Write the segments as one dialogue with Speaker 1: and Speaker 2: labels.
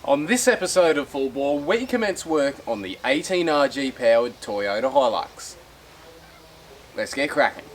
Speaker 1: On this episode of Full Bore, we commence work on the 18RG powered Toyota Hilux. Let's get cracking.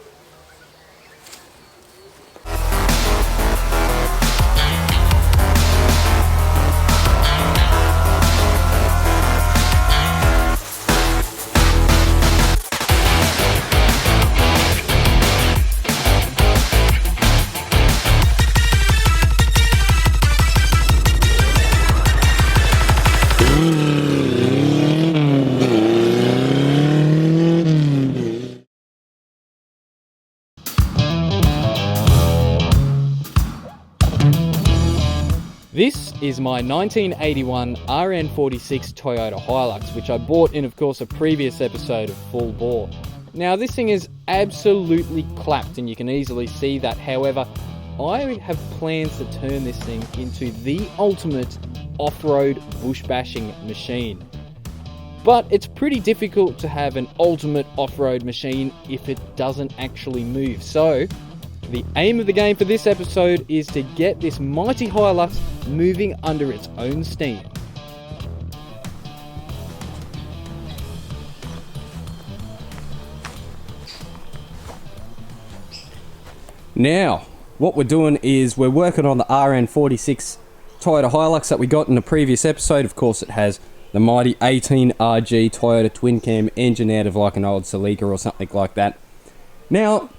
Speaker 2: This is my 1981 RN46 Toyota Hilux, which I bought in, of course, a previous episode of Full Bore. Now, this thing is absolutely clapped, and you can easily see that. However, I have plans to turn this thing into the ultimate off-road bush bashing machine. But it's pretty difficult to have an ultimate off-road machine if it doesn't actually move. So, the aim of the game for this episode is to get this mighty Hilux moving under its own steam.
Speaker 3: Now, what we're doing is we're working on the RN46 Toyota Hilux that we got in the previous episode. Of course, it has the mighty 18RG Toyota twin cam engine out of like an old Celica or something like that. Now,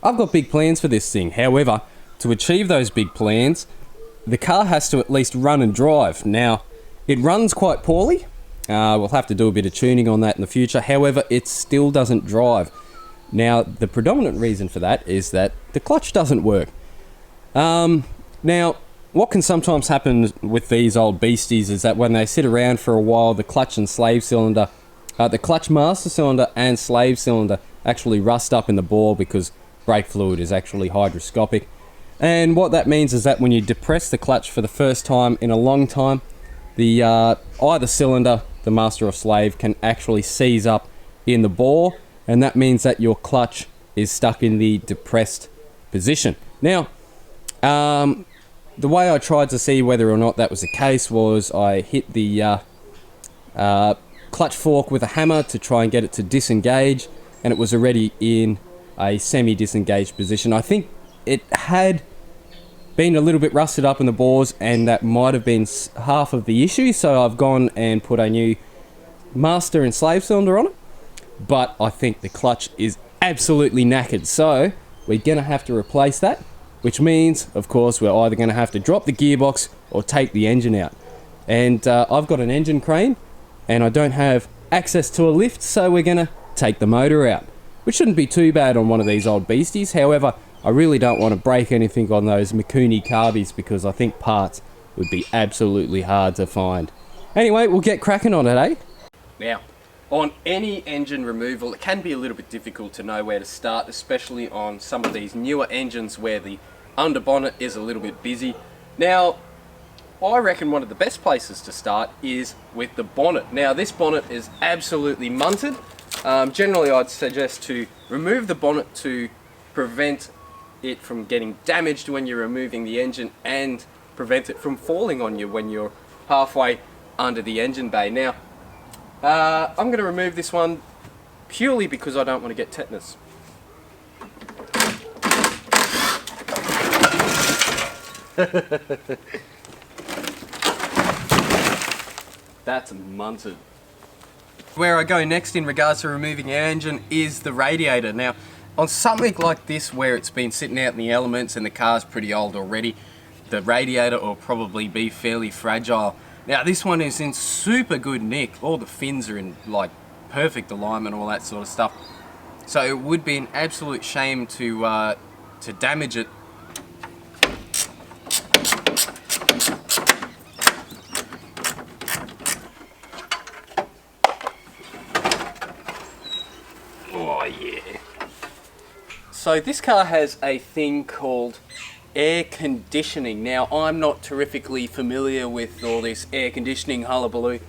Speaker 3: I've got big plans for this thing. However, to achieve those big plans, the car has to at least run and drive. Now, it runs quite poorly. We'll have to do a bit of tuning on that in the future. However, it still doesn't drive. Now, the predominant reason for that is that the clutch doesn't work. Now, what can sometimes happen with these old beasties is that when they sit around for a while, the clutch and slave cylinder, the clutch master cylinder and slave cylinder actually rust up in the bore because brake fluid is actually hygroscopic. And what that means is that when you depress the clutch for the first time in a long time, the either cylinder, the master or slave, can actually seize up in the bore, and that means that your clutch is stuck in the depressed position. Now, the way I tried to see whether or not that was the case was I hit the clutch fork with a hammer to try and get it to disengage, and it was already in a semi-disengaged position. I think it had been a little bit rusted up in the bores, and that might have been half of the issue, so I've gone and put a new master and slave cylinder on it. But I think the clutch is absolutely knackered, so we're going to have to replace that, which means, of course, we're either going to have to drop the gearbox or take the engine out. And I've got an engine crane, and I don't have access to a lift, so we're going to take the motor out, which shouldn't be too bad on one of these old beasties. However, I really don't want to break anything on those Mikuni carbies because I think parts would be absolutely hard to find. Anyway, we'll get cracking on it, eh?
Speaker 1: Now, on any engine removal, it can be a little bit difficult to know where to start, especially on some of these newer engines where the underbonnet is a little bit busy. Now, I reckon one of the best places to start is with the bonnet. Now, this bonnet is absolutely munted. Generally, I'd suggest to remove the bonnet to prevent it from getting damaged when you're removing the engine and prevent it from falling on you when you're halfway under the engine bay. Now, I'm going to remove this one purely because I don't want to get tetanus. That's munted. Where I go next in regards to removing an engine is the radiator. Now, on something like this where it's been sitting out in the elements and the car's pretty old already, the radiator will probably be fairly fragile. Now, this one is in super good nick. All the fins are in like perfect alignment, all that sort of stuff. So it would be an absolute shame to damage it. Oh yeah. So this car has a thing called air conditioning. Now, I'm not terrifically familiar with all this air conditioning hullabaloo.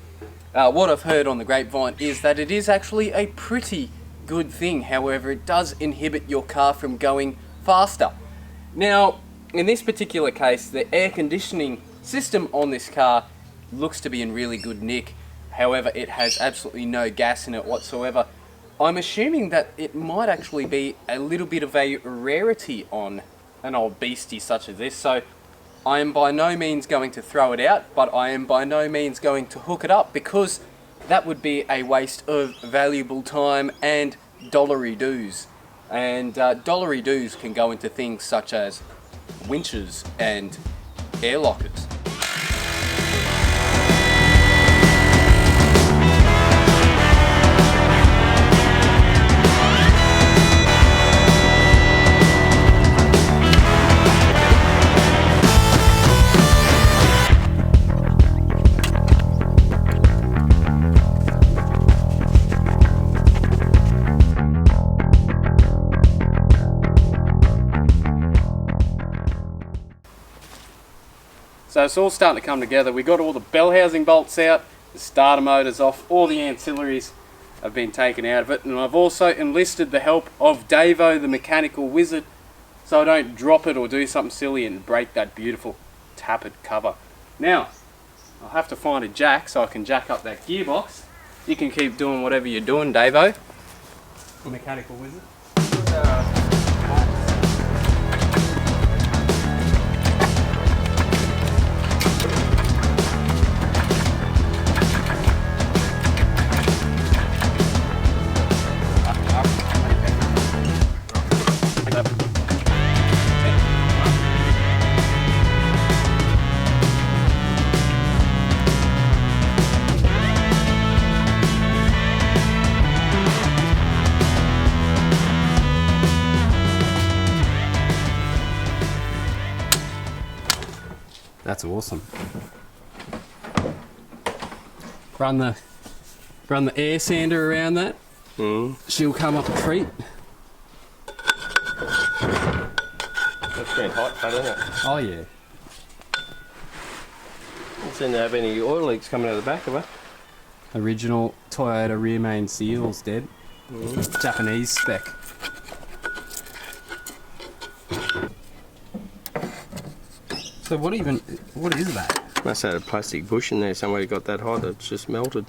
Speaker 1: What I've heard on the grapevine is that it is actually a pretty good thing. However, it does inhibit your car from going faster. Now, in this particular case, the air conditioning system on this car looks to be in really good nick. However, it has absolutely no gas in it whatsoever. I'm assuming that it might actually be a little bit of a rarity on an old beastie such as this. So I am by no means going to throw it out, but I am by no means going to hook it up, because that would be a waste of valuable time and dollary dues. And dollary dues can go into things such as winches and air lockers. So it's all starting to come together. We got all the bell housing bolts out, the starter motor's off, all the ancillaries have been taken out of it, and I've also enlisted the help of Davo, the mechanical wizard, so I don't drop it or do something silly and break that beautiful tappet cover. Now, I'll have to find a jack so I can jack up that gearbox. You can keep doing whatever you're doing, Davo, the mechanical wizard.
Speaker 3: That's awesome. Run the air sander around that. She'll come up a treat.
Speaker 4: That's been hot, hasn't it?
Speaker 3: Oh yeah.
Speaker 4: Doesn't seem to have any oil leaks coming out of the back of it.
Speaker 3: Original Toyota rear main seals, dead. Japanese spec. So what is that?
Speaker 4: Must have had a plastic bush in there. Somebody got that hot, it's just melted.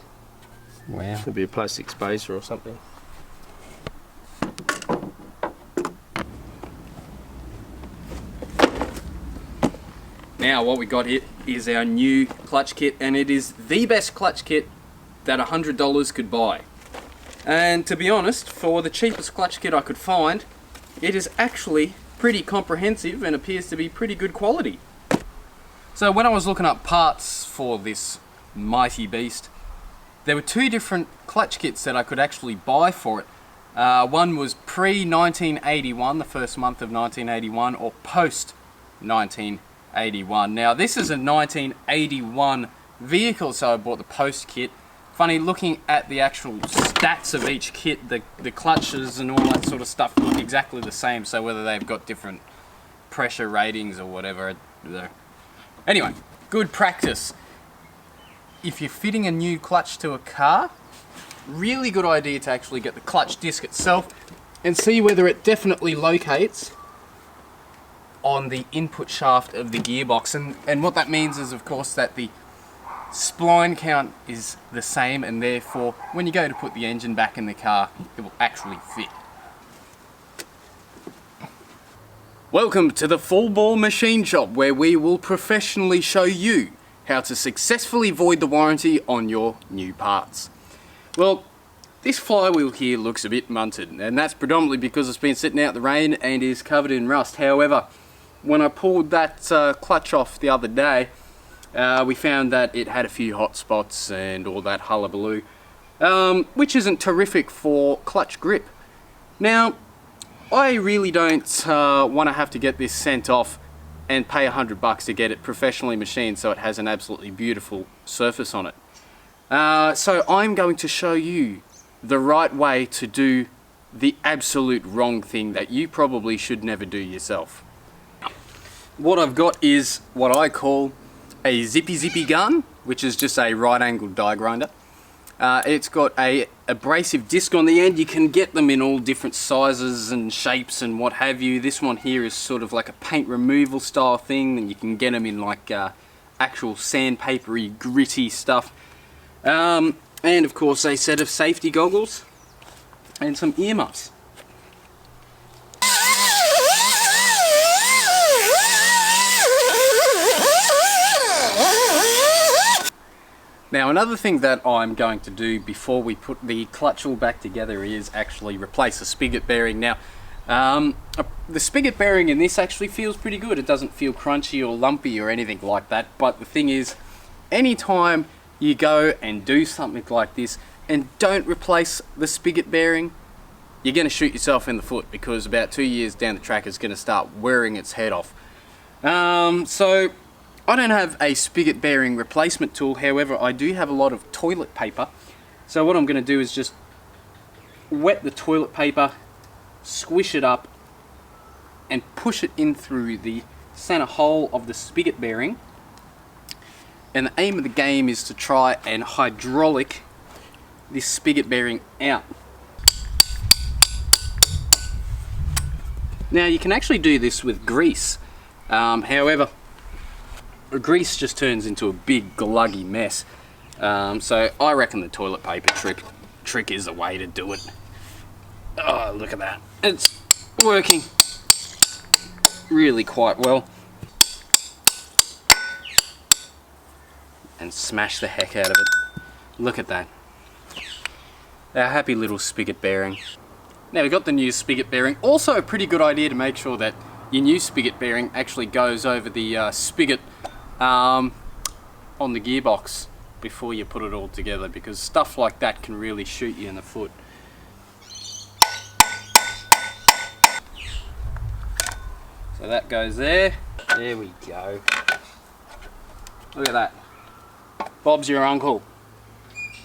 Speaker 3: Wow.
Speaker 4: Could be a plastic spacer or something.
Speaker 1: Now what we got here is our new clutch kit, and it is the best clutch kit that $100 could buy. And to be honest, for the cheapest clutch kit I could find, it is actually pretty comprehensive and appears to be pretty good quality. So when I was looking up parts for this mighty beast, there were two different clutch kits that I could actually buy for it. One was pre-1981, the first month of 1981, or post-1981. Now this is a 1981 vehicle, so I bought the post kit. Funny, looking at the actual stats of each kit, the clutches and all that sort of stuff look exactly the same, so whether they've got different pressure ratings or whatever. Anyway, good practice. If you're fitting a new clutch to a car, really good idea to actually get the clutch disc itself and see whether it definitely locates on the input shaft of the gearbox. And what that means is, of course, that the spline count is the same, and therefore when you go to put the engine back in the car, it will actually fit. Welcome to the Full Bore Machine Shop, where we will professionally show you how to successfully void the warranty on your new parts. Well, this flywheel here looks a bit munted, and that's predominantly because it's been sitting out in the rain and is covered in rust. However, when I pulled that clutch off the other day, we found that it had a few hot spots and all that hullabaloo, which isn't terrific for clutch grip. Now, I really don't want to have to get this sent off and pay $100 to get it professionally machined so it has an absolutely beautiful surface on it. So I'm going to show you the right way to do the absolute wrong thing that you probably should never do yourself. What I've got is what I call a zippy gun, which is just a right angled die grinder. It's got a abrasive disc on the end. You can get them in all different sizes and shapes and what have you. This one here is sort of like a paint removal style thing, and you can get them in like actual sandpapery, gritty stuff. And of course a set of safety goggles and some earmuffs. Now another thing that I'm going to do before we put the clutch all back together is actually replace the spigot bearing. Now the spigot bearing in this actually feels pretty good. It doesn't feel crunchy or lumpy or anything like that, but the thing is, anytime you go and do something like this and don't replace the spigot bearing, you're going to shoot yourself in the foot, because about 2 years down the track it's going to start wearing its head off. So I don't have a spigot bearing replacement tool, however I do have a lot of toilet paper. So what I'm going to do is just wet the toilet paper, squish it up and push it in through the center hole of the spigot bearing. And the aim of the game is to try and hydraulic this spigot bearing out. Now you can actually do this with grease, however grease just turns into a big gluggy mess. So I reckon the toilet paper trick is the way to do it. Oh, look at that. It's working really quite well. And smash the heck out of it. Look at that. Our happy little spigot bearing. Now we've got the new spigot bearing. Also a pretty good idea to make sure that your new spigot bearing actually goes over the spigot on the gearbox before you put it all together, because stuff like that can really shoot you in the foot. So that goes there. There we go. Look at that. Bob's your uncle,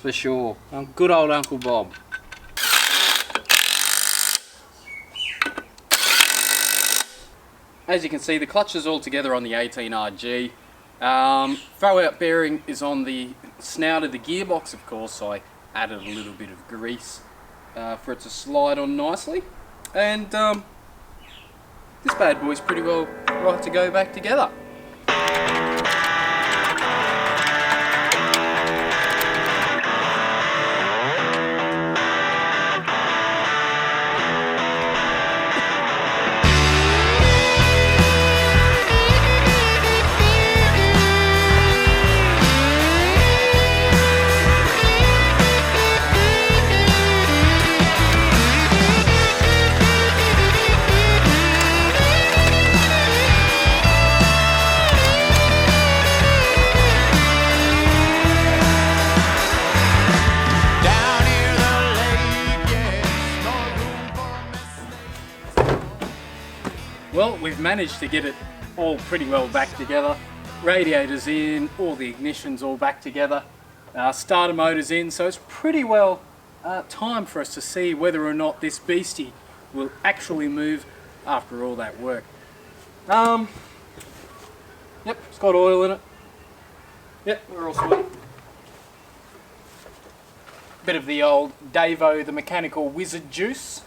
Speaker 1: for sure. Good old Uncle Bob. As you can see, the clutch is all together on the 18RG. Throwout bearing is on the snout of the gearbox, of course, so I added a little bit of grease for it to slide on nicely. And this bad boy's pretty well right to go back together. Well, we've managed to get it all pretty well back together. Radiator's in, all the ignition's all back together. Starter motor's in, so it's pretty well time for us to see whether or not this beastie will actually move after all that work. Yep, it's got oil in it. Yep, we're all sweet. Bit of the old Davo the Mechanical Wizard juice.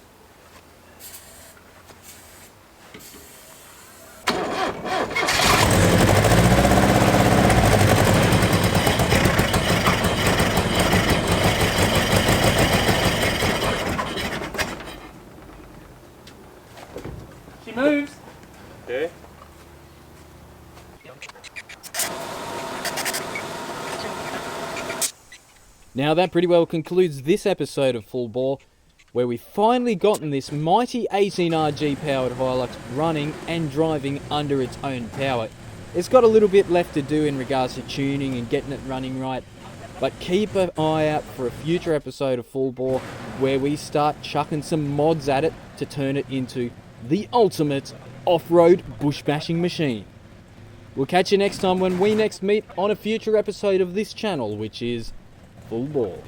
Speaker 1: She moves.
Speaker 4: Okay.
Speaker 2: Now that pretty well concludes this episode of Full Bore, where we've finally gotten this mighty 18RG powered Hilux running and driving under its own power. It's got a little bit left to do in regards to tuning and getting it running right, but keep an eye out for a future episode of Full Bore where we start chucking some mods at it to turn it into the ultimate off-road bush bashing machine. We'll catch you next time when we next meet on a future episode of this channel, which is Full Bore.